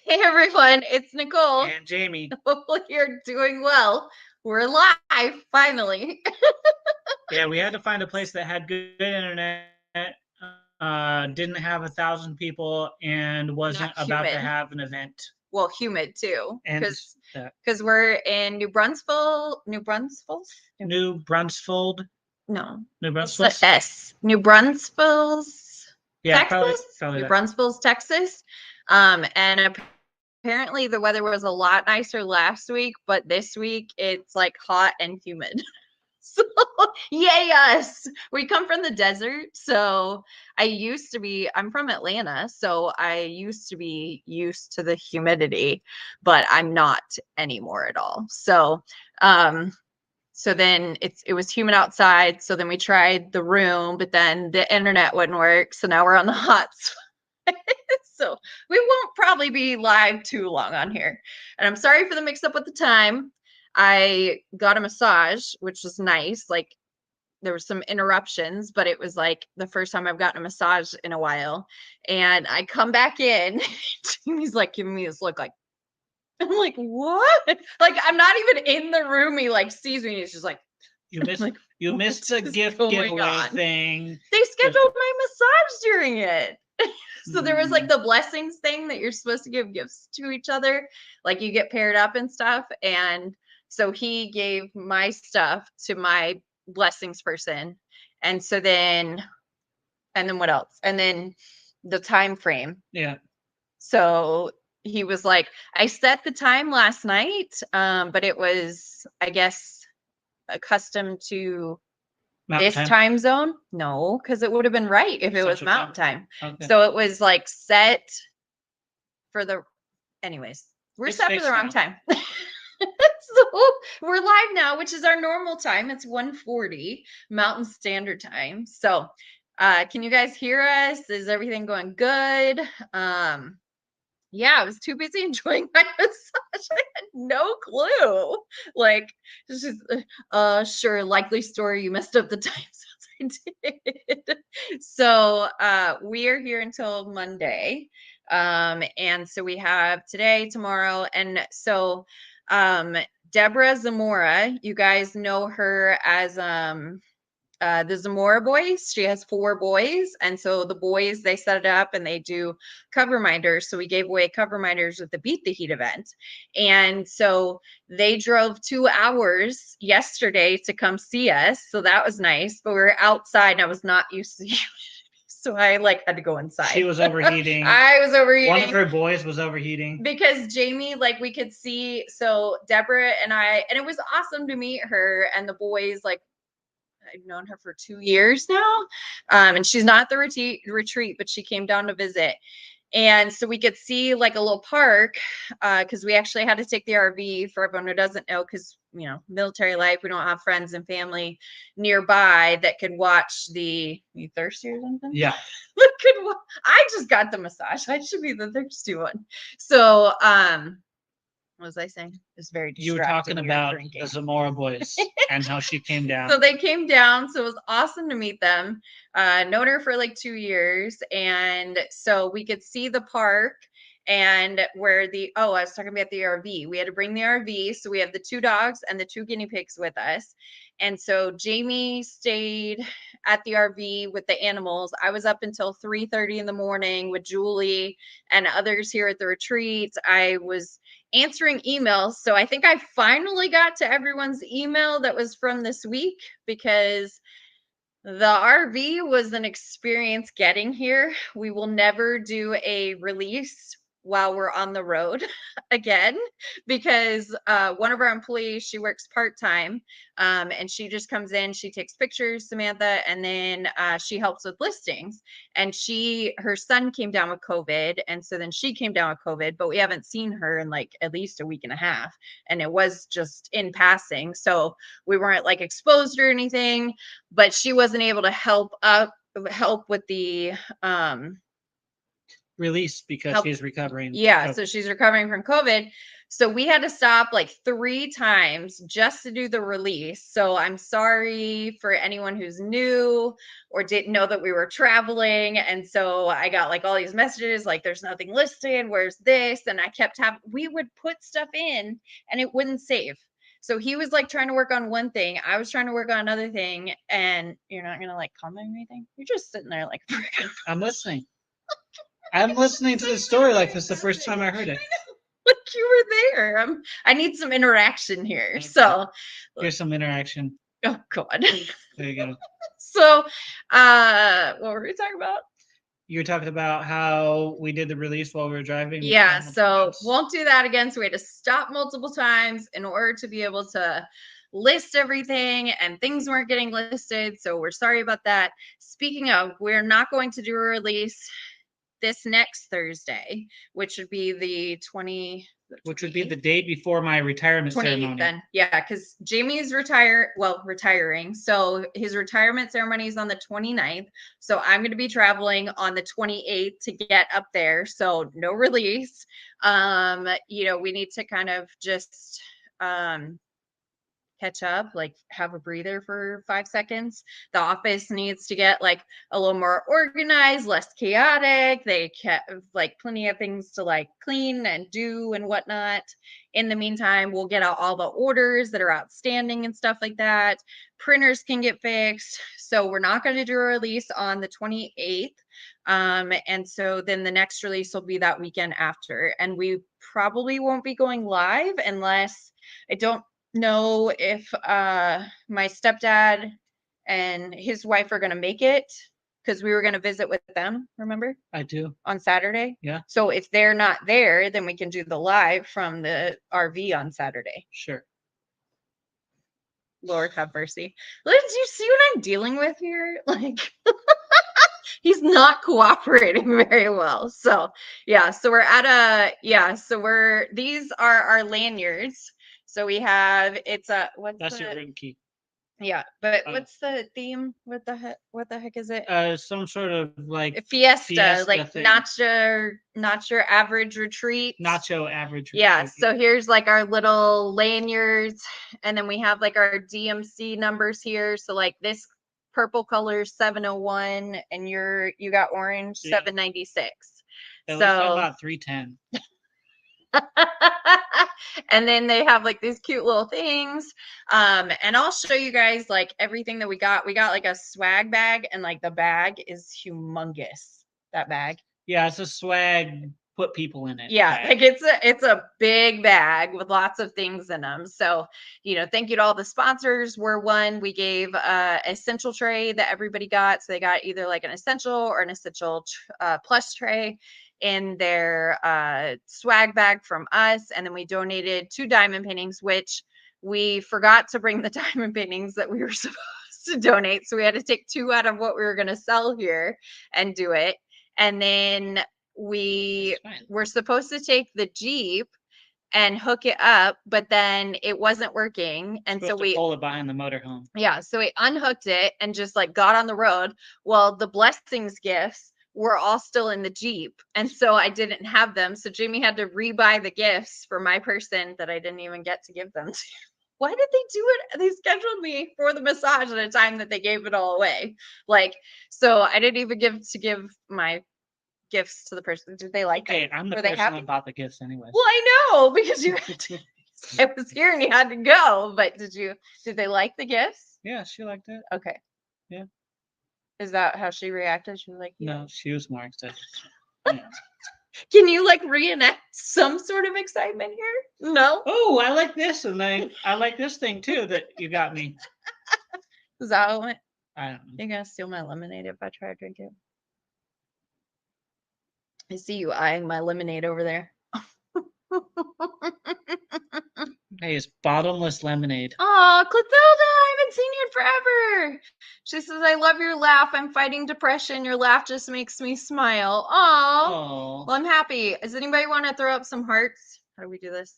Hey everyone, it's Nicole. And Jamie. Hopefully you're doing well. We're live finally. Yeah, we had to find a place that had good internet, didn't have 1,000 people, and wasn't Not about to humid. have an event. Well, humid too, And because we're in New Brunswick. New Brunswick? New Brunsfield, No, New what's the Brunswick. S? New Brunswick, Yeah, Texas. probably New that. Brunswick, Texas. And apparently the weather was a lot nicer last week, but this week it's like hot and humid. So yay us. We come from the desert. So I'm from Atlanta. So I used to be used to the humidity, but I'm not anymore at all. So then it was humid outside. So then we tried the room, but then the internet wouldn't work. So now we're on the hot side. So we won't probably be live too long on here. And I'm sorry for the mix up with the time. I got a massage, which was nice. Like there were some interruptions, but it was like the first time I've gotten a massage in a while. And I come back in, he's like giving me this look like, I'm like, what? Like I'm not even in the room. He like sees me and he's just like, You missed like, you missed the gift giveaway thing. They scheduled my massage during it. So there was like Mm, the blessings thing that you're supposed to give gifts to each other, like you get paired up and stuff. And so he gave my stuff to my blessings person. And so then what else? And then the time frame. yeah, So he was like, I set the time last night, but it was, I guess, accustomed to Mountain this Time, time zone. No, because it would have been right if it was Central Time. mountain time. Okay, So it was like set for the, anyways, we're it's set for the fixed wrong now. time. So we're live now, which is our normal time. It's 1:40 Mountain Standard Time. So can you guys hear us? Is everything going good? Yeah, I was too busy enjoying my massage. I had no clue. Like, it's just, sure, likely story. You messed up the time zones. I did. So, we are here until Monday. And so we have today, tomorrow, and so, um, Deborah Zamora, you guys know her as, the Zamora boys. She has 4 boys. And so the boys, they set it up and they do cover minders. So we gave away cover minders with the Beat the Heat event. And so they drove 2 hours yesterday to come see us. So that was nice. But we were outside and I was not used to so I like had to go inside. She was overheating. I was overheating. One of her boys was overheating. Because Jamie, like we could see, so Deborah and I, and it was awesome to meet her and the boys, like I've known her for 2 years now. And she's not at the retreat, but she came down to visit. And so we could see like a little park because we actually had to take the RV for everyone who doesn't know, because, military life, we don't have friends and family nearby that could watch the, you thirsty or something? Yeah. I just got the massage. I should be the thirsty one. So, what was I saying? It's very distracting. You were talking about the Zamora boys and how she came down. So they came down. So it was awesome to meet them. Known her for like 2 years. And so we could see the park and where I was talking about the RV. We had to bring the RV. So we have the 2 dogs and the 2 guinea pigs with us. And so Jamie stayed at the RV with the animals. I was up until 3:30 in the morning with Julie and others here at the retreat. I was answering emails. So I think I finally got to everyone's email that was from this week, because the RV was an experience getting here. We will never do a release while we're on the road again, because one of our employees, she works part-time, and she just comes in, she takes pictures, Samantha, and then she helps with listings. And her son came down with COVID, and so then she came down with COVID, but we haven't seen her in like at least a week and a half, and it was just in passing, so we weren't like exposed or anything, but she wasn't able to help with the released because she's recovering. Yeah, so she's recovering from COVID. So we had to stop like 3 times just to do the release. So I'm sorry for anyone who's new or didn't know that we were traveling. And so I got like all these messages like, there's nothing listed. Where's this? And I kept having, we would put stuff in and it wouldn't save. So he was like trying to work on one thing. I was trying to work on another thing. And you're not going to like comment or anything. You're just sitting there like, I'm listening. I'm listening to the story like this is the first time I heard it. Like you were there. I need some interaction here. Okay. So here's some interaction. Oh God. There you go. So what were we talking about? You were talking about how we did the release while we were driving. Yeah, so won't do that again. So we had to stop multiple times in order to be able to list everything, and things weren't getting listed. So we're sorry about that. Speaking of, we're not going to do a release this next Thursday, which would be the 20, which would be the day before my retirement ceremony. Then, yeah, because Jamie's retiring. So his retirement ceremony is on the 29th. So I'm going to be traveling on the 28th to get up there. So no release. We need to kind of just catch up, like have a breather for 5 seconds. The office needs to get like a little more organized, less chaotic. They kept like plenty of things to like clean and do and whatnot. In the meantime, we'll get out all the orders that are outstanding and stuff like that. Printers can get fixed. So we're not going to do a release on the 28th. And so then the next release will be that weekend after. And we probably won't be going live unless I don't know if my stepdad and his wife are going to make it, because we were going to visit with them, remember? I do. On Saturday. Yeah. So if they're not there, then we can do the live from the RV on Saturday. Sure. Lord have mercy. Do you see what I'm dealing with here? Like he's not cooperating very well. So yeah, so we're at these are our lanyards. So we have, that's your room key. Yeah, but what's the theme? What the heck is it? Some sort of like fiesta like thing. not your average retreat. Nacho average retreat. Yeah, so here's like our little lanyards, and then we have like our DMC numbers here. So like this purple color 701, and you got orange 796. So about 310. And then they have like these cute little things, and I'll show you guys like everything that we got like a swag bag, and like the bag is humongous, that bag. Yeah, it's a swag, put people in it. Yeah, bag. Like it's a big bag with lots of things in them. So thank you to all the sponsors. We gave essential tray that everybody got, so they got either like an essential or an essential plus tray in their swag bag from us. And then we donated 2 diamond paintings, which we forgot to bring the diamond paintings that we were supposed to donate. So we had to take 2 out of what we were going to sell here and do it. And then we were supposed to take the Jeep and hook it up, but then it wasn't working. And so we pull it behind the motorhome. Yeah. So we unhooked it and just like got on the road. Well, the blessings gifts were all still in the Jeep. And so I didn't have them. So Jamie had to rebuy the gifts for my person that I didn't even get to give them to. Why did they do it? They scheduled me for the massage at a time that they gave it all away. Like, so I didn't even give my gifts to the person. Did they like it? I'm the person that bought the gifts anyway. Well, I know, because you had to, I was here and you had to go, but did they like the gifts? Yeah, she liked it. Okay. Yeah. Is that how she reacted? She was like, yeah. No, she was more excited. Yeah. Can you like reenact some sort of excitement here? No. Oh, I like this, and I like this thing too that you got me. Is that how it went? I don't know. You're gonna steal my lemonade if I try to drink it. I see you eyeing my lemonade over there. Hey, it's bottomless lemonade. Oh, Clotilda, I haven't seen you in forever. She says, I love your laugh. I'm fighting depression. Your laugh just makes me smile. Oh, well, I'm happy. Does anybody want to throw up some hearts? How do we do this?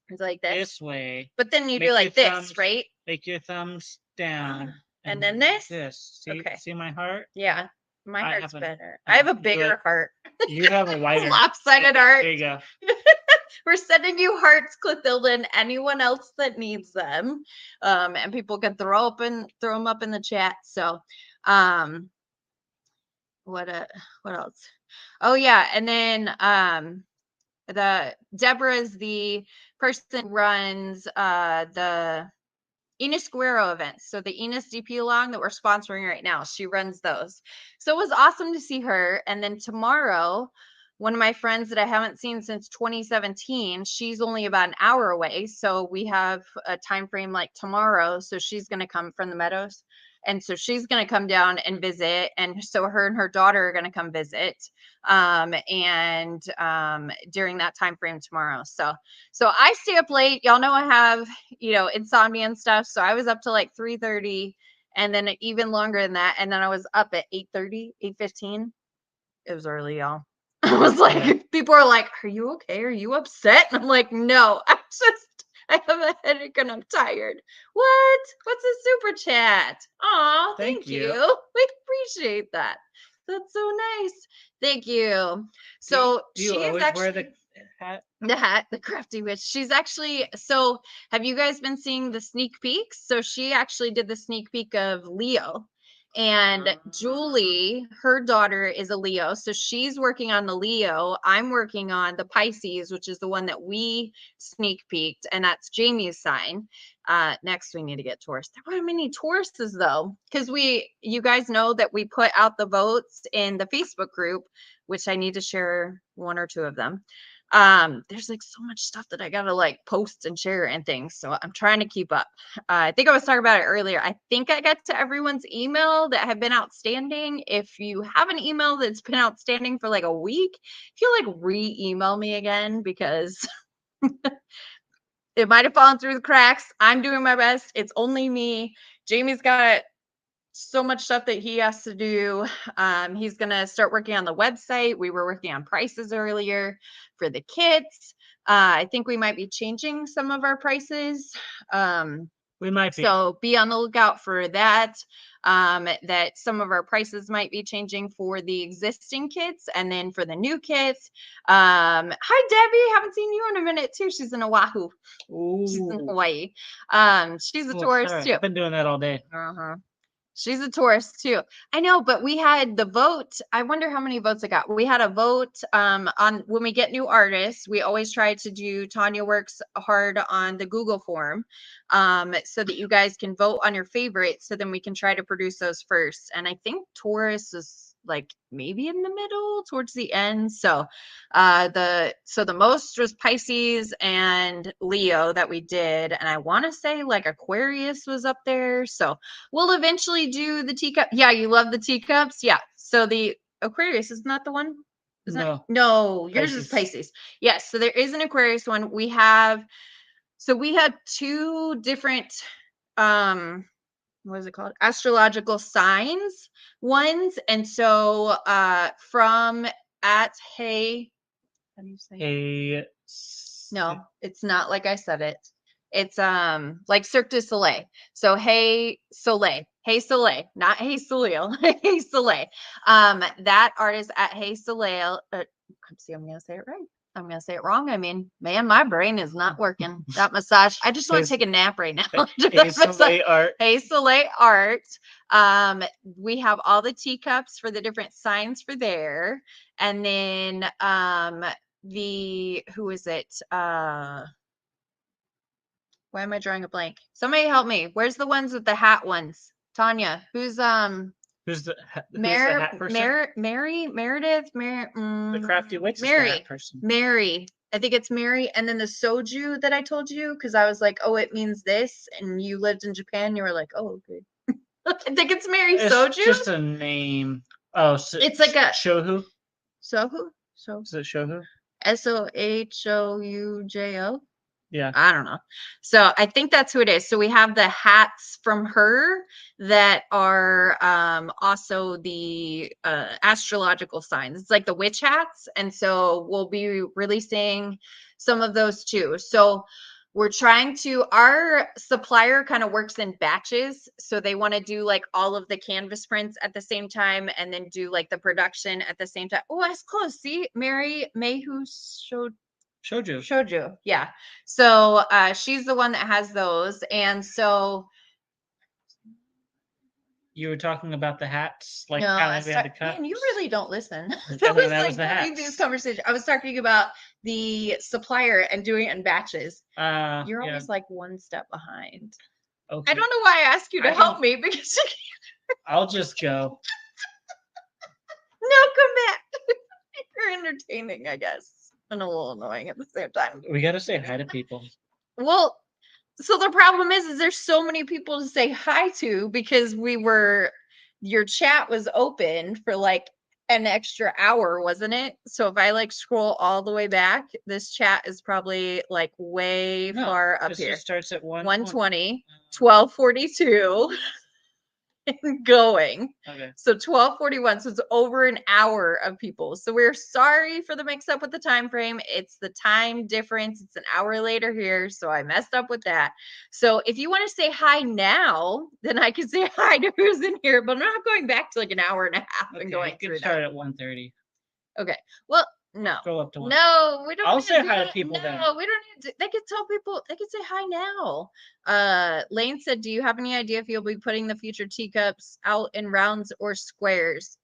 It's like this. This way. But then you do like this, right? Make your thumbs down. And then this? This. See, okay. See my heart? Yeah. My heart's better. I have a bigger heart. You have a lighter. Lopsided art. There you go. We're sending you hearts, Clothilda, and anyone else that needs them. And people can throw them up in the chat. So, what else? Oh yeah, and then the Deborah is the person who runs the Enos Guerrero events. So the Enos DP along that we're sponsoring right now, she runs those. So it was awesome to see her. And then tomorrow, one of my friends that I haven't seen since 2017, she's only about an hour away. So we have a time frame like tomorrow. So she's going to come from the Meadows. And so she's going to come down and visit. And so her and her daughter are going to come visit during that time frame tomorrow. So I stay up late. Y'all know I have, insomnia and stuff. So I was up to like 3:30 and then even longer than that. And then I was up at 8:30, 8:15. It was early, y'all. I was like, people are like, are you okay? Are you upset? And I'm like, no, I have a headache and I'm tired. What? What's a super chat? Aw, thank you. We appreciate that. That's so nice. Thank you. So do you always wear the hat? The hat, the crafty witch. She's actually, so have you guys been seeing the sneak peeks? So she actually did the sneak peek of Leo. And Julie, her daughter, is a Leo. So she's working on the Leo. I'm working on the Pisces, which is the one that we sneak peeked. And that's Jamie's sign. Next, we need to get Taurus. There weren't many Tauruses, though, because you guys know that we put out the votes in the Facebook group, which I need to share one or two of them. There's like so much stuff that I gotta like post and share and things. So I'm trying to keep up. I think I was talking about it earlier. I think I got to everyone's email that have been outstanding. If you have an email that's been outstanding for like a week, if you like re-email me again, because it might have fallen through the cracks. I'm doing my best. It's only me. Jamie's got so much stuff that he has to do. He's going to start working on the website. We were working on prices earlier for the kits. I think we might be changing some of our prices. We might be. So be on the lookout for that. That some of our prices might be changing for the existing kits and then for the new kits. Hi, Debbie. Haven't seen you in a minute too. She's in Oahu. Ooh. She's in Hawaii. She's a Taurus too. I've been doing that all day. She's a Taurus too. I know, but we had the vote. I wonder how many votes I got. We had a vote on when we get new artists. We always try to do, Tanya works hard on the Google form so that you guys can vote on your favorites. So then we can try to produce those first. And I think Taurus is like maybe in the middle towards the end. So the most was Pisces and Leo that we did. And I want to say like Aquarius was up there. So we'll eventually do the teacup. Yeah, you love the teacups. Yeah. So the Aquarius is not the one. No, yours is Pisces. Yes. So there is an Aquarius one. We had two different what is it called? Astrological signs ones. And so from at Hey, how do you say? No, it's not like I said it. It's like Cirque du Soleil. So Hey Soleil, not Hey Soleil, Hey Soleil. That artist at Hey Soleil. See, I'm gonna say it right. I'm going to say it wrong. I mean, man, my brain is not working. That massage. I just want to take a nap right now. Hey Soleil Art. Hey Soleil Art. We have all the teacups for the different signs for there. And then who is it? Why am I drawing a blank? Somebody help me. Where's the ones with the hat ones? Tanya, who's the hat person? Meredith, the crafty witch person. Mary. I think it's Mary. And then the soju that I told you, because I was like, oh, it means this. And you lived in Japan. You were like, oh, okay. I think it's Mary Soju. It's just a name. Oh, so it's like a Shohu. Sohu? Is it Shohu? Sohoujo. Yeah. I don't know. So I think that's who it is. So we have the hats from her that are also the astrological signs. It's like the witch hats. And so we'll be releasing some of those too. So we're trying to, our supplier kind of works in batches. So they want to do like all of the canvas prints at the same time and then do like the production at the same time. Oh, that's close. See, Mary May, who showed you. Yeah. So she's the one that has those. And so you were talking about the hats, like no, how we had to cut. man, you really don't listen. That was like the hats. These conversations. I was talking about the supplier and doing it in batches. You're always like one step behind. Okay. I don't know why I asked you to help me because you can't. I'll just go. No, come back. You're entertaining, I guess, and a little annoying at the same time. We got to say hi to people. Well, so the problem is there's so many people to say hi to because your chat was open for like an extra hour, wasn't it? So if I like scroll all the way back, this chat is probably like way far up here. It starts at 120, 1242. Going. Okay. So 1241. So it's over an hour of people. So we're sorry for the mix up with the time frame. It's the time difference. It's an hour later here. So I messed up with that. So if you want to say hi now, then I can say hi to who's in here, but I'm not going back to like an hour and a half and going through that. Start at 1:30. Okay. Well, no. Go up to 1. No, we don't. I'll say hi to people then. No, we don't need to. They can tell people. They can say hi now. Lane said, "Do you have any idea if you'll be putting the future teacups out in rounds or squares?"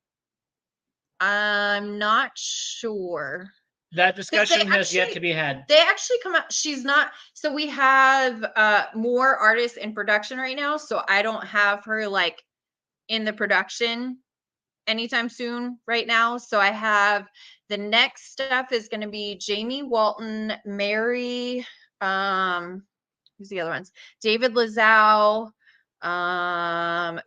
I'm not sure. That discussion has yet to be had. They actually come out. She's not. So we have more artists in production right now. So I don't have her like in the production anytime soon right now. So I have the next stuff is going to be Jamie Walton, Mary, who's the other ones? David Lazau,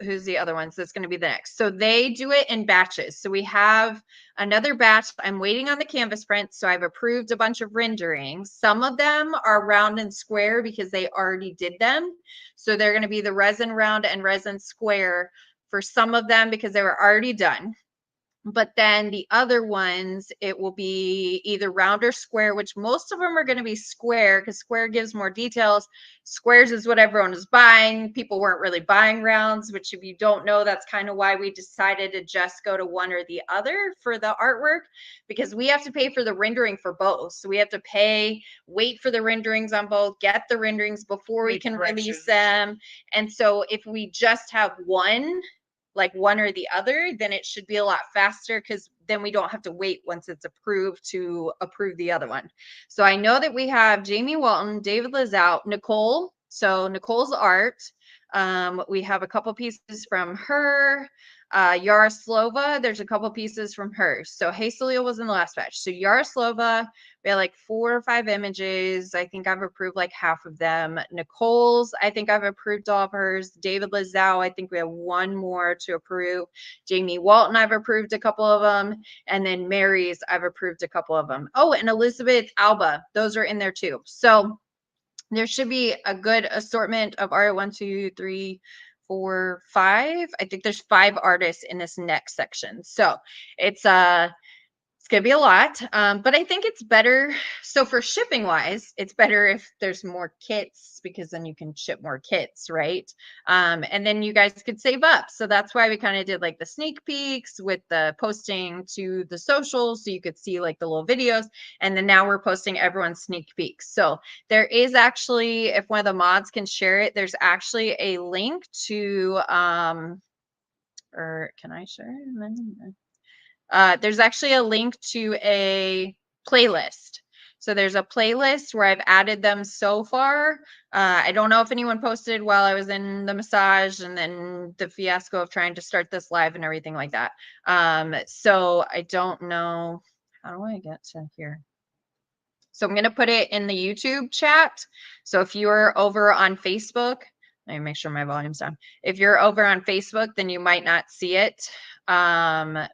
who's the other ones that's going to be the next. So they do it in batches. So we have another batch. I'm waiting on the canvas print. So I've approved a bunch of renderings. Some of them are round and square because they already did them. So they're going to be the resin round and resin square for some of them because they were already done. But then the other ones, it will be either round or square, which most of them are going to be square because square gives more details. Squares is what everyone is buying. People weren't really buying rounds, which if you don't know, that's kind of why we decided to just go to one or the other for the artwork, because we have to pay for the rendering for both. So we have to wait for the renderings on both, get the renderings before we can release them. And so if we just have one, like one or the other, then it should be a lot faster because then we don't have to wait once it's approved to approve the other one. So I know that we have Jamie Walton, David Lazau, Nicole. So Nicole's art. We have a couple pieces from her. Yaroslava, there's a couple pieces from her. So Hazelio was in the last batch. So Yaroslava, we had like 4 or 5 images. I think I've approved like half of them. Nicole's, I think I've approved all of hers. David Lazau, I think we have one more to approve. Jamie Walton, I've approved a couple of them. And then Mary's, I've approved a couple of them. Oh, and Elizabeth Alba, those are in there too. So there should be a good assortment of art. 1, 2, 3, 4, 5. I think there's 5 artists in this next section. So it's going to be a lot, but I think it's better. So for shipping wise, it's better if there's more kits because then you can ship more kits, right? And then you guys could save up. So that's why we kind of did like the sneak peeks with the posting to the socials so you could see like the little videos. And then now we're posting everyone's sneak peeks. So there is actually, if one of the mods can share it, there's actually a link to, or can I share it? There's actually a link to a playlist. So there's a playlist where I've added them so far. I don't know if anyone posted while I was in the massage and then the fiasco of trying to start this live and everything like that. So I don't know. How do I get to here? So I'm going to put it in the YouTube chat. So if you're over on Facebook, let me make sure my volume's down. If you're over on Facebook, then you might not see it. Where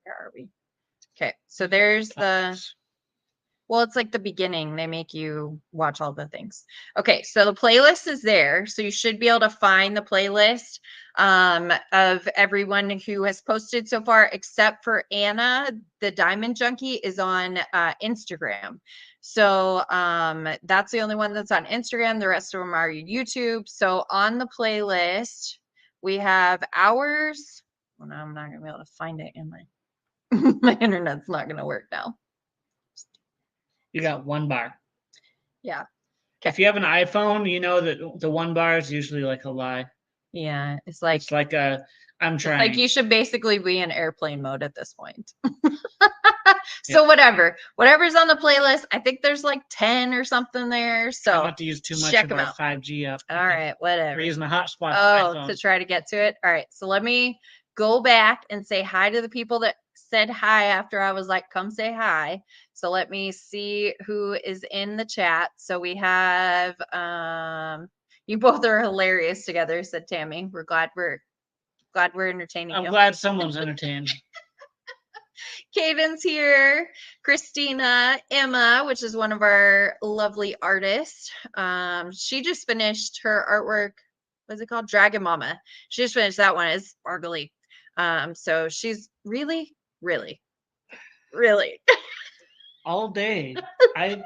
are we? Okay, so there's the Well, it's like the beginning. They make you watch all the things. Okay, so the playlist is there. So you should be able to find the playlist of everyone who has posted so far, except for Anna, the Diamond Junkie, is on Instagram. So that's the only one that's on Instagram. The rest of them are YouTube. So on the playlist, we have ours. Well, now I'm not going to be able to find it in my my internet's not going to work now. You got 1 bar. Yeah. If you have an iPhone, you know that the 1 bar is usually like a lie. Yeah, it's like I'm it's like trying. you should basically be in airplane mode at this point. So whatever's on the playlist, I think there's like 10 or something there. Try So not to use too much check of them our out. 5G up. All right, whatever. We're using the hotspot. Oh, to try to get to it. All right, so let me go back and say hi to the people that said hi after I was like, come say hi. So let me see who is in the chat. So we have you both are hilarious together, said Tammy. We're glad we're entertaining I'm you. glad someone's entertained. Caden's here, Christina, Emma, which is one of our lovely artists. She just finished her artwork. What's it called? Dragon Mama. She just finished that one. It's sparkly. So she's really, really, really all day. I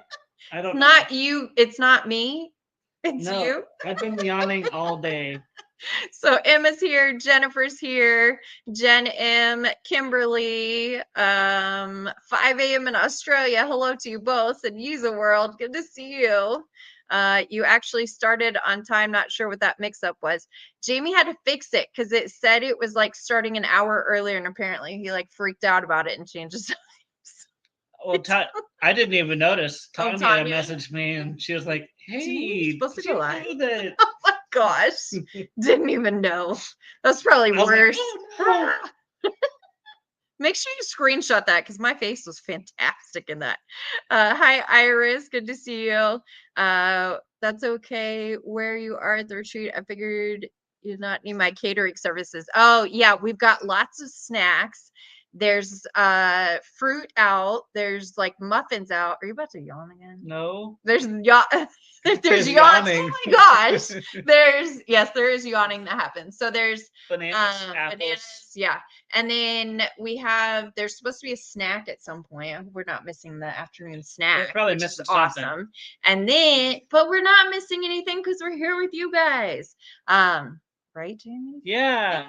don't not you. It's not me. It's you. I've been yawning all day. So Emma's here, Jennifer's here, Jen M, Kimberly, 5 a.m. in Australia. Hello to you both, and User World. Good to see you. You actually started on time. Not sure what that mix-up was. Jamie had to fix it because it said it was like starting an hour earlier, and apparently he like freaked out about it and changed his times. Well, I didn't even notice. Tanya Tanya? messaged me, and she was like, "Hey, Jamie's supposed to did go you live." know that?" Oh my gosh, didn't even know. That's probably I was like, worse. "Oh, no." Make sure you screenshot that because my face was fantastic in that. Hi, Iris. Good to see you. That's okay. Where you are at the retreat, I figured you not need my catering services. Oh, yeah. We've got lots of snacks. There's fruit out. There's like muffins out. Are you about to yawn again? No. There's There's yawns. yawning. Oh my gosh. There is yawning that happens. So there's Bananas, apples. bananas, yeah. And then there's supposed to be a snack at some point. I hope we're not missing the afternoon snack. We're probably which missing is awesome. And then, but we're not missing anything because we're here with you guys. Right, Jamie? Yeah.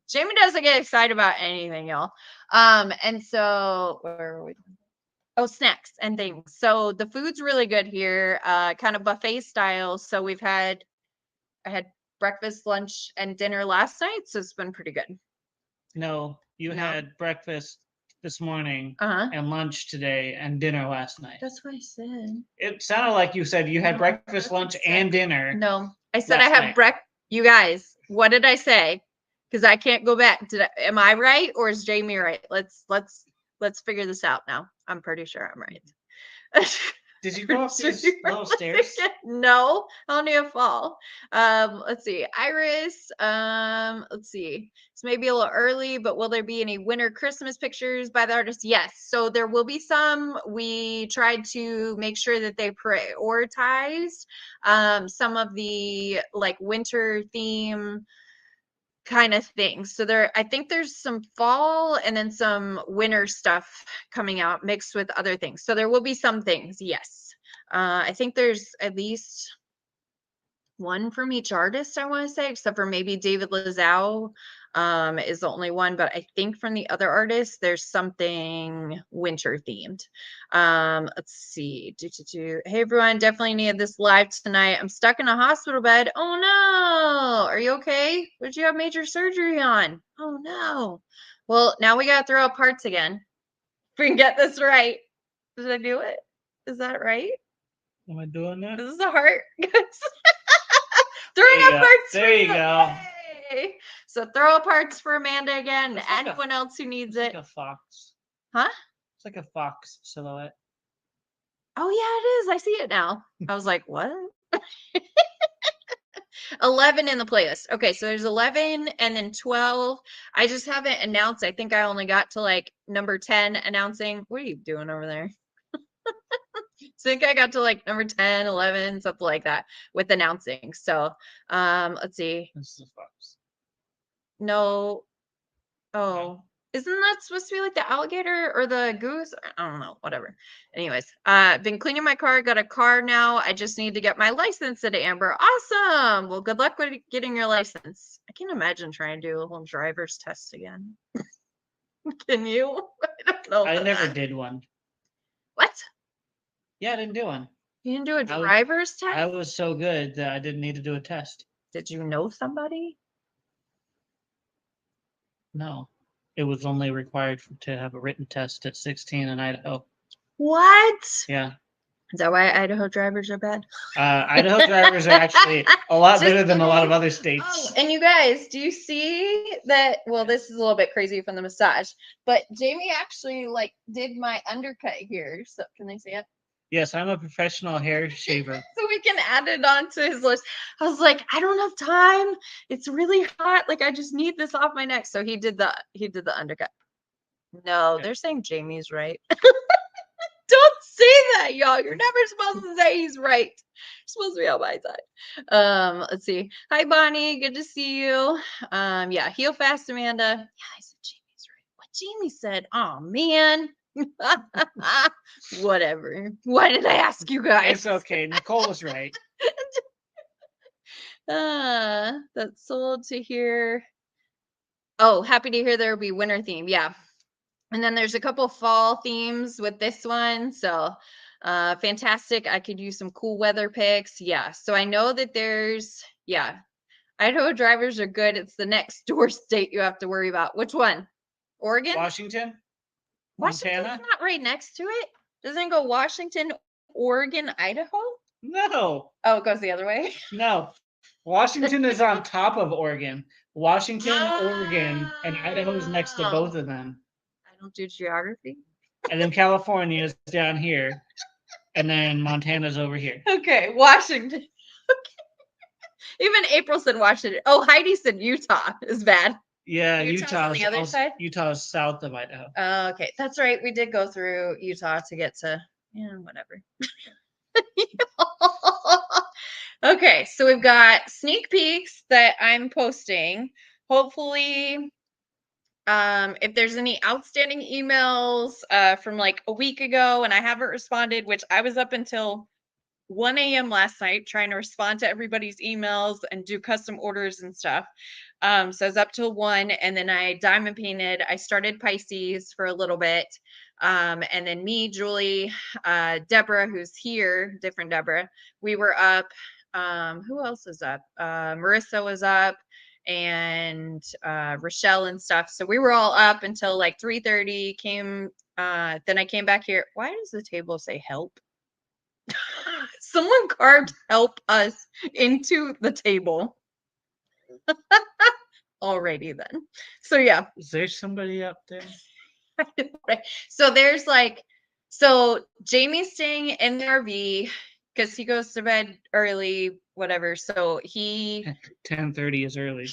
Jamie doesn't get excited about anything, y'all. And so where are we? Oh, snacks and things. So the food's really good here, kind of buffet style. So I had breakfast, lunch, and dinner last night, so it's been pretty good. No, you had breakfast this morning and lunch today and dinner last night. That's what I said. It sounded like you said you had breakfast, lunch, and dinner. No, I said I have breakfast. You guys, what did I say? Because I can't go back. Am I right or is Jamie right? Let's figure this out now. I'm pretty sure I'm right. Did you go up these little stairs? No, I only a fall. Let's see. Iris, let's see. It's maybe a little early, but will there be any winter Christmas pictures by the artist? Yes. So there will be some. We tried to make sure that they prioritized some of the like winter theme kind of things. So I think there's some fall and then some winter stuff coming out mixed with other things. So there will be some things, yes. I think there's at least one from each artist, I want to say, except for maybe David Lizao is the only one. But I think from the other artists, there's something winter themed. Let's see. Hey, everyone, definitely need this live tonight. I'm stuck in a hospital bed. Oh, no. Are you okay? What did you have major surgery on? Oh, no. Well, now we got to throw out parts again. If we can get this right. Did I do it? Is that right? Am I doing that? This is a heart. Throwing up parts. There you go. Yay. So throw up parts for Amanda again. Like anyone else who needs it. Like a fox. Huh? It's like a fox silhouette. Oh yeah, it is. I see it now. I was like, what? 11 in the playlist. Okay, so there's 11 and then 12. I just haven't announced. I think I only got to like number 10 announcing. What are you doing over there? So I think I got to like number 10, 11, something like that with announcing. So let's see. This is a fox. No. Oh, isn't that supposed to be like the alligator or the goose? I don't know, whatever. Anyways, been cleaning my car, got a car now. I just need to get my license into Amber. Awesome. Well, good luck with getting your license. I can't imagine trying to do a whole driver's test again. Can you? I don't know. I about never that. did one. What? Yeah, I didn't do one. You didn't do a I was- driver's test? I was so good that I didn't need to do a test. Did you know somebody? No. It was only required to have a written test at 16 in Idaho. What? Yeah. Is that why Idaho drivers are bad? Idaho drivers are actually a lot Just better than a lot of kidding. other Oh, states. and you guys, do you see that? Well, this is a little bit crazy from the massage, but Jamie actually like did my undercut here. So can they see it? Yes, I'm a professional hair shaver. So we can add it on to his list. I was like, I don't have time. It's really hot. Like I just need this off my neck. So he did the undercut. No, Okay. they're saying Jamie's right. Don't say that, y'all. You're never supposed to say he's right. You're supposed to be on my side. Let's see. Hi, Bonnie. Good to see you. Yeah, heal fast, Amanda. Yeah, I said Jamie's right. What Jamie said? Oh man. Whatever. Why did I ask you guys? It's okay. Nicole was right. That's sold to hear. Oh, happy to hear there will be winter theme. Yeah. And then there's a couple fall themes with this one. So fantastic. I could use some cool weather picks. Yeah. So I know that there's, yeah, Idaho drivers are good. It's the next door state you have to worry about. Which one? Oregon? Washington? Washington's Montana? not right next to it. Doesn't it go Washington, Oregon, Idaho? No. Oh, it goes the other way. No. Washington is on top of Oregon. Washington, Oregon, and Idaho is next to both of them. I don't do geography. And then California is down here. And then Montana's over here. Okay, Washington. Okay. Even April said Washington. Oh, Heidi said Utah is bad. Yeah, Utah's on the other side? Utah is south of Idaho. Okay, that's right. We did go through Utah to get to, yeah, whatever. Okay, so we've got sneak peeks that I'm posting. Hopefully, if there's any outstanding emails from like a week ago and I haven't responded, which I was up until 1 a.m. last night trying to respond to everybody's emails and do custom orders and stuff. So I was up till 1, and then I diamond painted. I started Pisces for a little bit. And then me, Julie, Deborah, who's here, different Deborah, we were up. Who else is up? Marissa was up, and Rochelle and stuff. So we were all up until like 3:30. Then I came back here. Why does the table say help? Someone carved help us into the table. Alrighty then. So yeah. Is there somebody up there? So there's like, so Jamie's staying in the RV because he goes to bed early, whatever. So he 10:30 is early.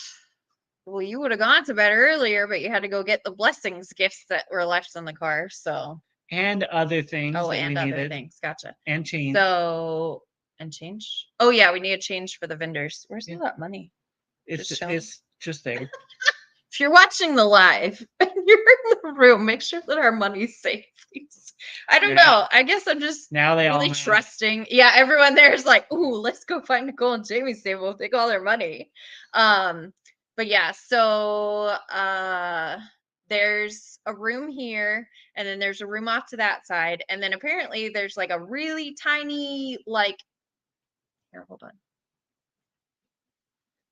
well, you would have gone to bed earlier, but you had to go get the blessings gifts that were left in the car. So And other things oh, that and we other needed. things. Gotcha. And change. So and change. Oh yeah, we need a change for the vendors. Where's all that money? It's chilling. just there. If you're watching the live and you're in the room, make sure that our money's safe, please. I don't know. I guess I'm just Now they all really know. trusting. Yeah, everyone there is like, ooh, let's go find Nicole and Jamie's table. We'll take all their money. But yeah, so there's a room here, and then there's a room off to that side, and then apparently there's like a really tiny, like, here, hold on.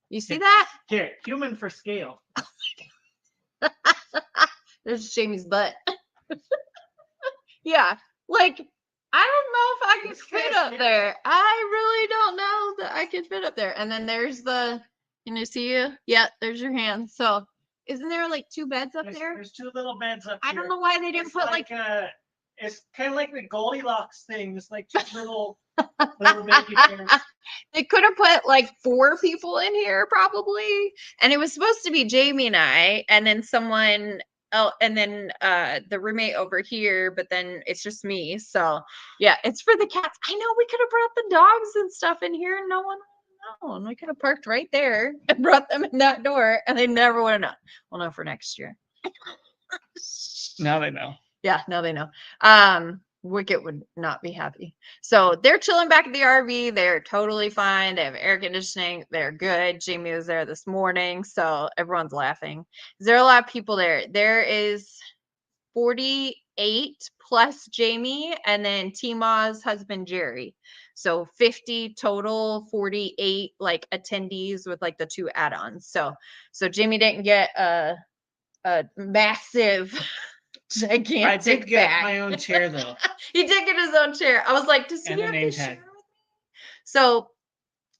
You see that? Here, human for scale. There's Jamie's butt. Yeah, like I don't know if I can fit up there. I really don't know that I can fit up there. And then there's the, can you see you? Yeah, there's your hand. So isn't there like 2 beds up there? There's 2 little beds up I here. don't know why they didn't put like it's kind of like the Goldilocks thing. It's like 2 little baby chairs. They could have put like 4 people in here probably. And it was supposed to be Jamie and I, and then someone and then the roommate over here, but then it's just me. So yeah, it's for the cats. I know we could have brought the dogs and stuff in here, and no one would have known. We could have parked right there and brought them in that door, and they never would have known. We'll know for next year. Now they know. Yeah, now they know. Wicket would not be happy. So they're chilling back at the RV. They're totally fine. They have air conditioning. They're good. Jamie was there this morning, so everyone's laughing. There are a lot of people there. There is 48 plus Jamie, and then Tima's husband Jerry. So 50 total, 48 like attendees with like the 2 add-ons. So Jamie didn't get a massive gigantic I did get bag. my own chair though. He did get his own chair. I was like, does he And a have name his tag. chair with me? So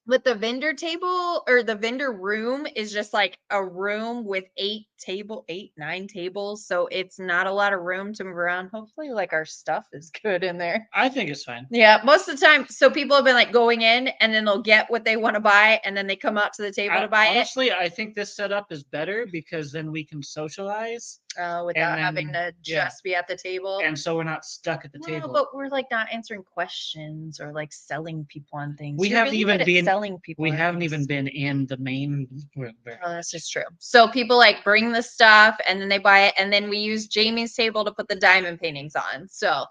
with the vendor table or the vendor room is just like a room with 9 tables. So it's not a lot of room to move around. Hopefully like our stuff is good in there. I think it's fine. Yeah, most of the time. So people have been like going in and then they'll get what they want to buy and then they come out to the table to buy honestly, I think this setup is better because then we can socialize without having to just be at the table. And so we're not stuck at the table. But we're like not answering questions or like selling people on things. We haven't even been selling people. We haven't even been in the main room. Oh, that's just true. So people like bring the stuff and then they buy it, and then we use Jamie's table to put the diamond paintings on. So,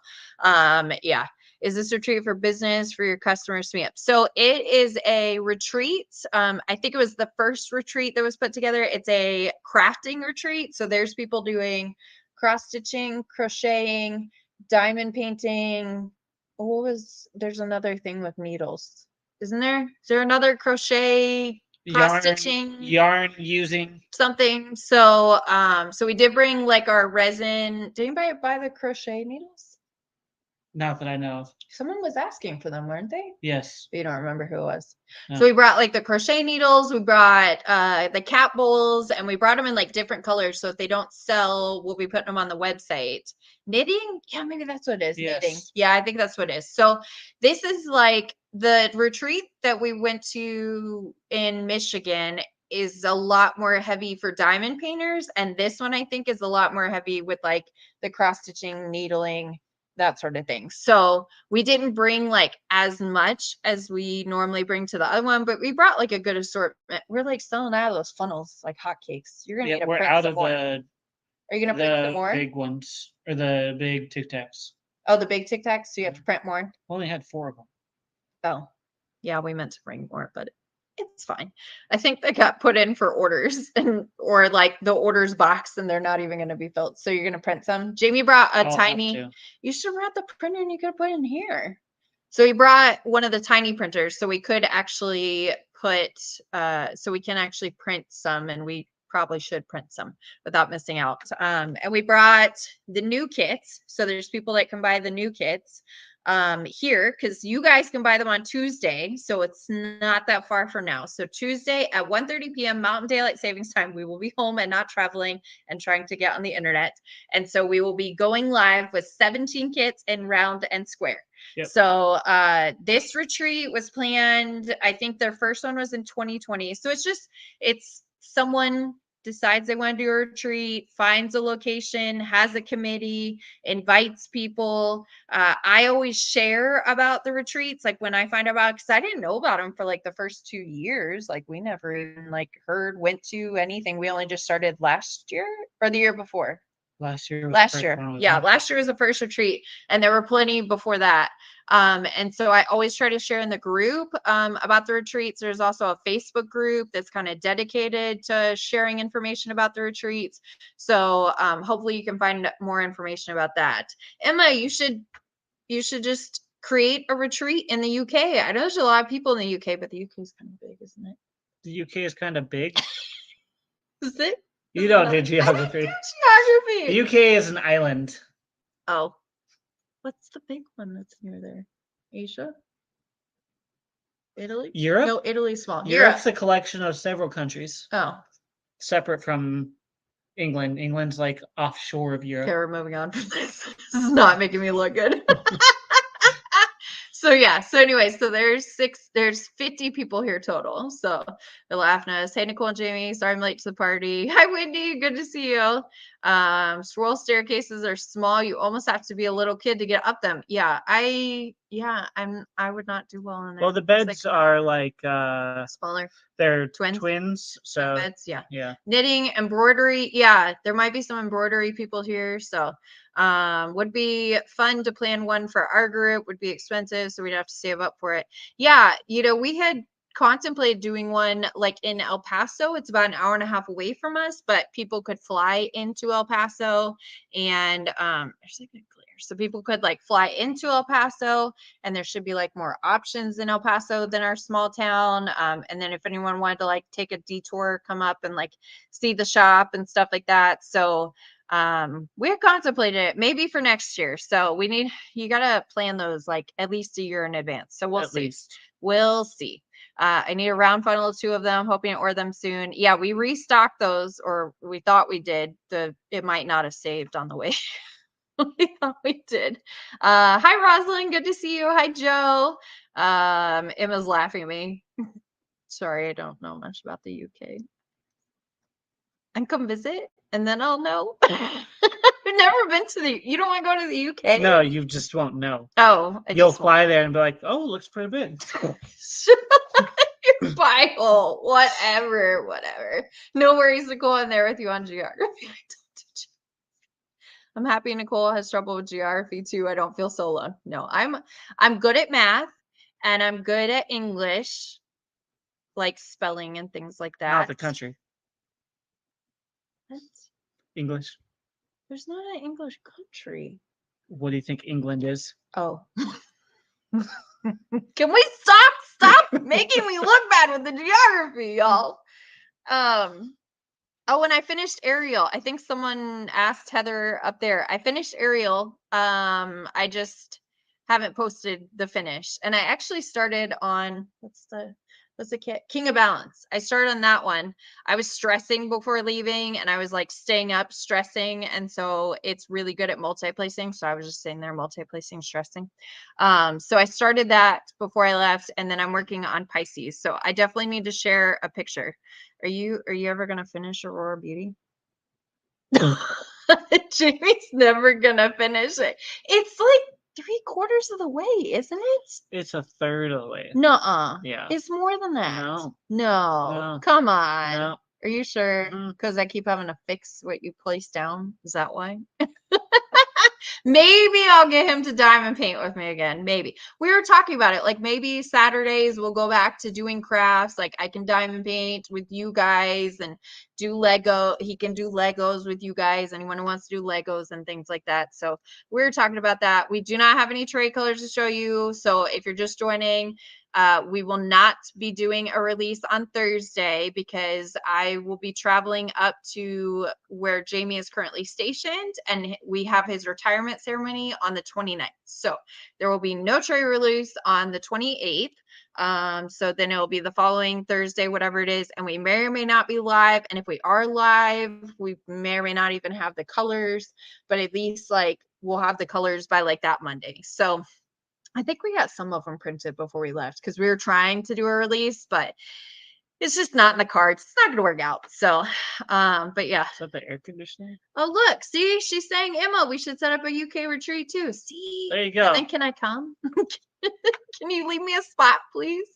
yeah. Is this a retreat for business for your customers to meet up? So it is a retreat. I think it was the first retreat that was put together. It's a crafting retreat. So there's people doing cross stitching, crocheting, diamond painting. There's another thing with needles. Isn't there? Is there another crochet, cross stitching, yarn using something? So so we did bring like our resin. Did anybody buy the crochet needles? Not that I know of. Someone was asking for them, weren't they? Yes. But you don't remember who it was. No. So we brought like the crochet needles, we brought the cat bowls, and we brought them in like different colors. So if they don't sell, we'll be putting them on the website. Knitting? Yeah, maybe that's what it is. Yes. Knitting. Yeah, I think that's what it is. So this is like the retreat that we went to in Michigan is a lot more heavy for diamond painters. And this one I think is a lot more heavy with like the cross stitching, needling, that sort of thing. So we didn't bring like as much as we normally bring to the other one, but we brought like a good assortment. We're like selling out of those funnels like hotcakes. You're gonna need to we're print out some of more. the. Are you gonna print some more? Big ones or the big Tic Tacs. Oh, the big Tic Tacs. So you have to print more. Only had 4 of them. Oh, yeah, we meant to bring more, but it's fine. I think they got put in for orders or like the orders box and they're not even going to be filled. So you're going to print some. Jamie brought a tiny, you should have brought the printer and you could have put it in here. So he brought one of the tiny printers so we could actually so we can actually print some, and we probably should print some without missing out. And we brought the new kits. So there's people that can buy the new kits here because you guys can buy them on Tuesday, so it's not that far from now. So Tuesday at 1:30 p.m. Mountain Daylight Savings Time, we will be home and not traveling and trying to get on the internet. And so we will be going live with 17 kits in round and square. Yep. So this retreat was planned, I think their first one was in 2020. So it's someone decides they want to do a retreat, finds a location, has a committee, invites people. I always share about the retreats, like when I find out about, because I didn't know about them for like the first 2 years. Like we never even like went to anything. We only just started last year or the year before. Last year. Yeah, last year was the first retreat, and there were plenty before that. And so I always try to share in the group about the retreats. There's also a Facebook group that's kind of dedicated to sharing information about the retreats. So hopefully you can find more information about that. Emma, you should just create a retreat in the UK. I know there's a lot of people in the UK, but the UK is kind of big, isn't it? The UK is kind of big. Is it? You don't do geography. The UK is an island. Oh. What's the big one that's near there? Asia? Italy? Europe? No, Italy's small. Europe's a collection of several countries. Oh. Separate from England. England's like offshore of Europe. Okay, we're moving on from this. This is not making me look good. So yeah. So anyway, so there's 50 people here total. So they're laughing at us. Hey, Nicole and Jamie, sorry I'm late to the party. Hi, Wendy. Good to see you. Swirl staircases are small. You almost have to be a little kid to get up them. Yeah, I would not do well in there. Well, the beds are like smaller. They're Twins? twins, so Beds, yeah. yeah. Knitting, embroidery, yeah. There might be some embroidery people here, so would be fun to plan one for our group. Would be expensive, so we'd have to save up for it. Yeah, we had contemplated doing one like in El Paso. It's about an hour and a half away from us, but people could fly into El Paso, and there's like a glare, so people could like fly into El Paso, and there should be like more options in El Paso than our small town. And then if anyone wanted to like take a detour, come up and like see the shop and stuff like that. So we're contemplating it maybe for next year. So you gotta plan those like at least a year in advance. So we'll see. I need a round funnel of 2 of them, hoping to order them soon. Yeah, we restocked those, or we thought we did. It might not have saved on the way. We thought we did. Hi, Rosalind. Good to see you. Hi, Joe. Emma's laughing at me. Sorry, I don't know much about the UK. And come visit, and then I'll know. I've never been to you don't want to go to the UK? No, you just won't know. Oh, you'll fly there and be like, oh, looks pretty big. Your Bible, whatever. No worries to go in there with you on geography. I'm happy Nicole has trouble with geography too. I don't feel so alone. No, I'm good at math and I'm good at English, like spelling and things like that. Not the country. What? English. There's not an English country. What do you think England is? Oh. Can we stop making me look bad with the geography, y'all? Oh, when I finished Ariel, I think someone asked Heather up there. I finished Ariel. I just haven't posted the finish. And I actually started on what's the King of Balance. I started on that one. I was stressing before leaving and I was like staying up stressing. And so it's really good at multi-placing. So I was just sitting there multi-placing, stressing. So I started that before I left, and then I'm working on Pisces. So I definitely need to share a picture. Are you ever gonna finish Aurora Beauty? Jamie's never gonna finish it. It's like 3/4 of the way, isn't it? It's a third of the way. Nuh-uh. Yeah. It's more than that. No. No. Come on. No. Are you sure? Mhm. Because I keep having to fix what you placed down. Is that why? Maybe I'll get him to diamond paint with me again. Maybe. We were talking about it. Like maybe Saturdays we'll go back to doing crafts. Like I can diamond paint with you guys and do Lego. He can do Legos with you guys. Anyone who wants to do Legos and things like that. So we were talking about that. We do not have any trade colors to show you. So if you're just joining, we will not be doing a release on Thursday because I will be traveling up to where Jamie is currently stationed, and we have his retirement ceremony on the 29th. So there will be no trade release on the 28th. So then it will be the following Thursday, whatever it is, and we may or may not be live. And if we are live, we may or may not even have the colors, but at least like we'll have the colors by like that Monday. So I think we got some of them printed before we left because we were trying to do a release, but it's just not in the cards. It's not going to work out. So, but yeah. Is that the air conditioner? Oh, look, see, she's saying, Emma, we should set up a UK retreat too. See, there you go. And then can I come? Can you leave me a spot, please?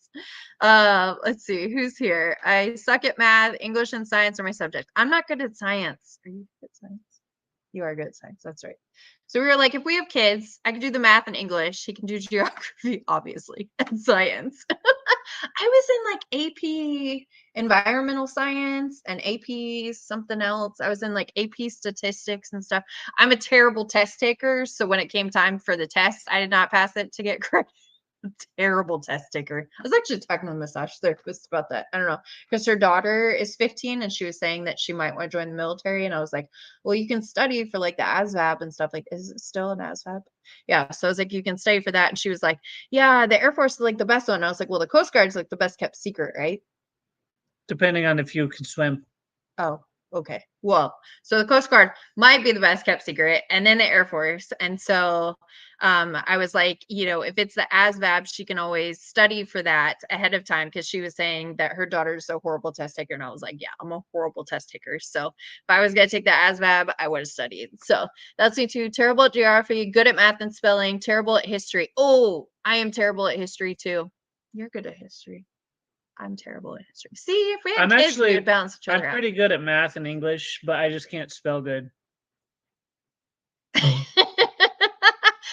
Let's see who's here. I suck at math. English and science are my subjects. I'm not good at science. Are you good at science? You are good at science. That's right. So we were like, if we have kids, I can do the math and English. He can do geography, obviously, and science. I was in like AP environmental science and AP something else. I was in like AP statistics and stuff. I'm a terrible test taker. So when it came time for the test, I did not pass it to get credit. Terrible test taker. I was actually talking to the massage therapist about that. I don't know, because her daughter is 15 and she was saying that she might want to join the military. And I was like, well, you can study for like the ASVAB and stuff. Like, is it still an ASVAB? Yeah. So I was like, you can study for that. And she was like, yeah, the Air Force is like the best one. I was like, well, the Coast Guard is like the best kept secret, right? Depending on if you can swim. Oh, Okay. Well, so the Coast Guard might be the best kept secret, and then the Air Force. And so I was like, if it's the ASVAB, she can always study for that ahead of time because she was saying that her daughter's a horrible test taker. And I was like, yeah, I'm a horrible test taker. So if I was going to take the ASVAB, I would have studied. So that's me too. Terrible at geography, good at math and spelling, terrible at history. Oh, I am terrible at history too. You're good at history. I'm terrible at history. See, if we had kids, we would balance each other I'm out. pretty good at math and English, but I just can't spell good.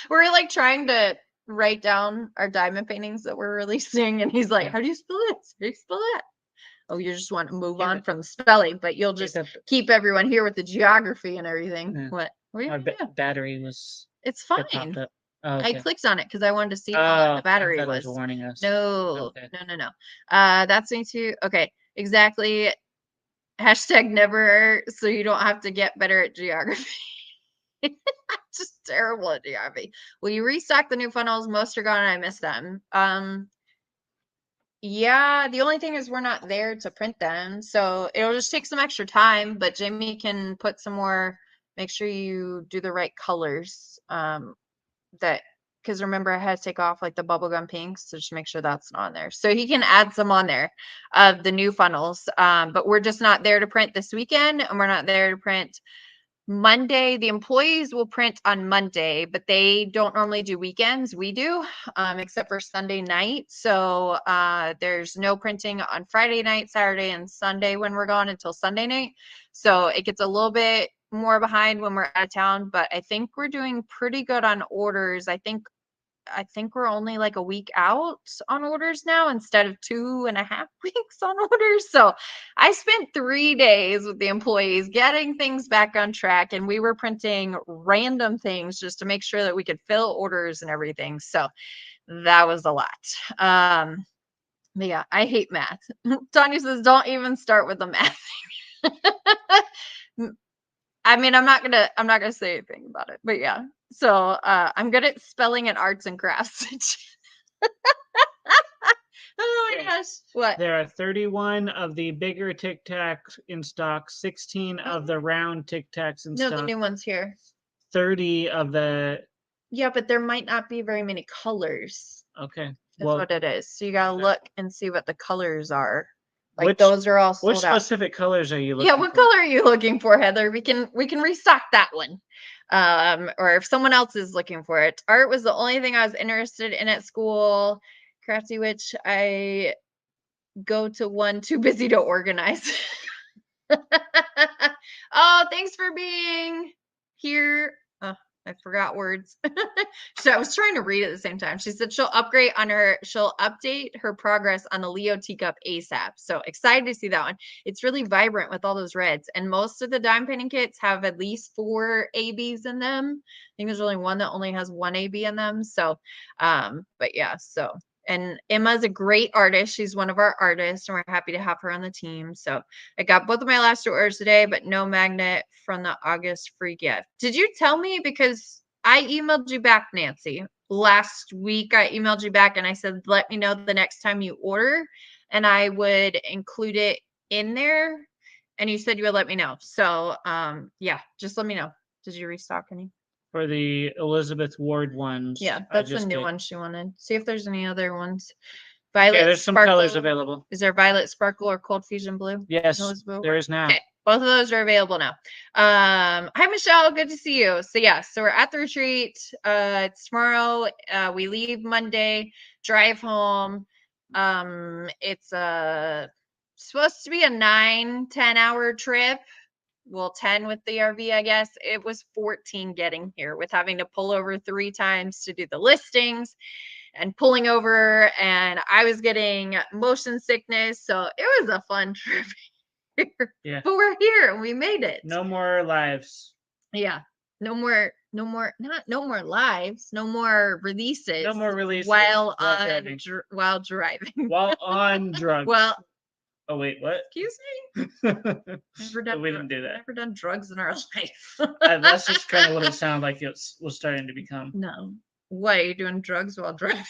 We're like trying to write down our diamond paintings that we're releasing, and he's like, "How do you spell this? How do you spell that?" Oh, you just want to move on from the spelling, but you'll just keep everyone here with the geography and everything. Yeah. What are you My gonna do? battery was. It's It popped fine. up. Oh, okay. I clicked on it because I wanted to see how long the battery I thought was. it was warning us. No, Okay. no. That's me too. Okay, exactly. Hashtag never, so you don't have to get better at geography. Just terrible at geography. Will you restock the new funnels? Most are gone. I miss them. Yeah, the only thing is we're not there to print them, so it'll just take some extra time. But Jamie can put some more. Make sure you do the right colors. That because remember I had to take off like the bubblegum pinks, so just make sure that's not on there. So he can add some on there of the new funnels. But we're just not there to print this weekend, and we're not there to print Monday. The employees will print on Monday, but they don't normally do weekends. We do, except for Sunday night. So there's no printing on Friday night, Saturday, and Sunday when we're gone until Sunday night. So it gets a little bit more behind when we're out of town, but I think we're doing pretty good on orders. I think we're only like a week out on orders now instead of 2.5 weeks on orders. So I spent 3 days with the employees getting things back on track, and we were printing random things just to make sure that we could fill orders and everything. So that was a lot. But yeah, I hate math. Tanya says, don't even start with the math. I mean, I'm not gonna say anything about it, but yeah. So I'm good at spelling and arts and crafts. Oh my gosh. What? There are 31 of the bigger Tic Tacs in stock, 16 of the round Tic Tacs in No, stock. the new one's here. 30 of the. Yeah, but there might not be very many colors. Okay. That's what it is. So you gotta look and see what the colors are. Like those are all sold Which out. specific colors are you looking Yeah, for? what color are you looking for, Heather? We can restock that one. Or if someone else is looking for it. Art was the only thing I was interested in at school. Crafty Witch, I go to one too busy to organize. Oh, thanks for being here. Oh, I forgot words. So I was trying to read at the same time. She said she'll update her progress on the Leo teacup ASAP. So excited to see that one. It's really vibrant with all those reds. And most of the dime painting kits have at least 4 ABs in them. I think there's only one that only has 1 AB in them. So but yeah, so and Emma's a great artist. She's one of our artists, and we're happy to have her on the team. So I got both of my last 2 orders today, but no magnet from the August free gift. Did you tell me? Because I emailed you back, Nancy. Last week, I emailed you back and I said, let me know the next time you order, and I would include it in there. And you said you would let me know. So yeah, just let me know. Did you restock any? For the Elizabeth Ward ones. Yeah, that's the new one she wanted. See if there's any other ones. Violet. Yeah, there's some colors available. Is there Violet Sparkle or Cold Fusion Blue? Yes, there is now. Okay, both of those are available now. Hi Michelle, good to see you. So yeah, so we're at the retreat. It's tomorrow. We leave Monday, drive home. It's supposed to be a 9-10 hour trip. Well, 10 with the RV, I guess. It was 14 getting here with having to pull over 3 times to do the listings and pulling over, and I was getting motion sickness. So it was a fun trip. Yeah. But we're here and we made it. No more lives. Yeah. No more lives. No more releases. No more releases while driving. While on drugs. Well, oh wait, what? Excuse me? We didn't do that. Never done drugs in our life. That's just kind of what it sounded like it was starting to become. No. What, are you doing drugs while driving?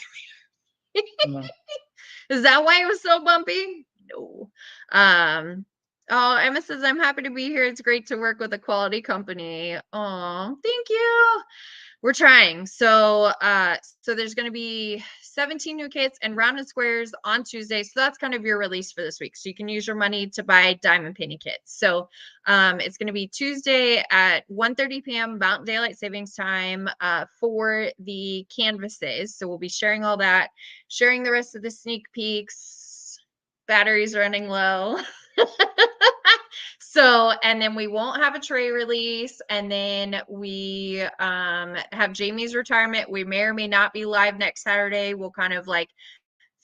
No. Is that why it was so bumpy? No. Oh, Emma says, I'm happy to be here. It's great to work with a quality company. Oh, thank you. We're trying. So there's going to be 17 new kits and rounded squares on Tuesday. So that's kind of your release for this week. So you can use your money to buy diamond painting kits. So it's going to be Tuesday at 1:30 p.m. Mountain Daylight Savings Time for the canvases. So we'll be sharing all that, sharing the rest of the sneak peeks. Batteries running low. So, and then we won't have a tray release. And then we have Jamie's retirement. We may or may not be live next Saturday. We'll kind of like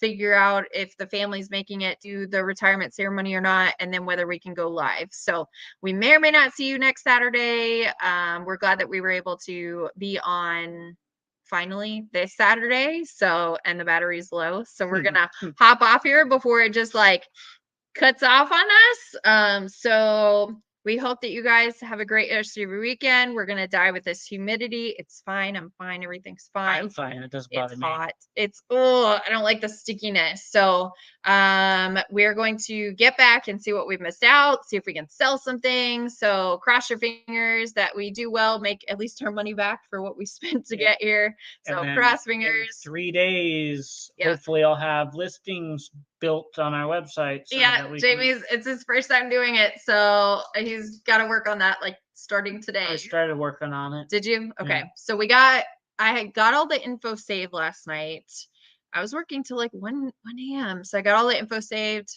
figure out if the family's making it to the retirement ceremony or not, and then whether we can go live. So we may or may not see you next Saturday. We're glad that we were able to be on finally this Saturday. So, and the battery's low. So we're going to hop off here before it just like cuts off on us. So we hope that you guys have a great rest of your weekend. We're gonna die with this humidity. It's fine. I'm fine. Everything's fine. I'm fine. It doesn't bother me. It's hot. It's I don't like the stickiness. So we're going to get back and see what we've missed out, see if we can sell some things. So cross your fingers that we do well, make at least our money back for what we spent to get here. So cross fingers. 3 days, hopefully I'll have listings built on our website. So that Jamie's it's his first time doing it, so he's got to work on that like starting today. I started working on it. Did you? Okay. So I had got all the info saved last night. I was working till like 1 a.m. So I got all the info saved.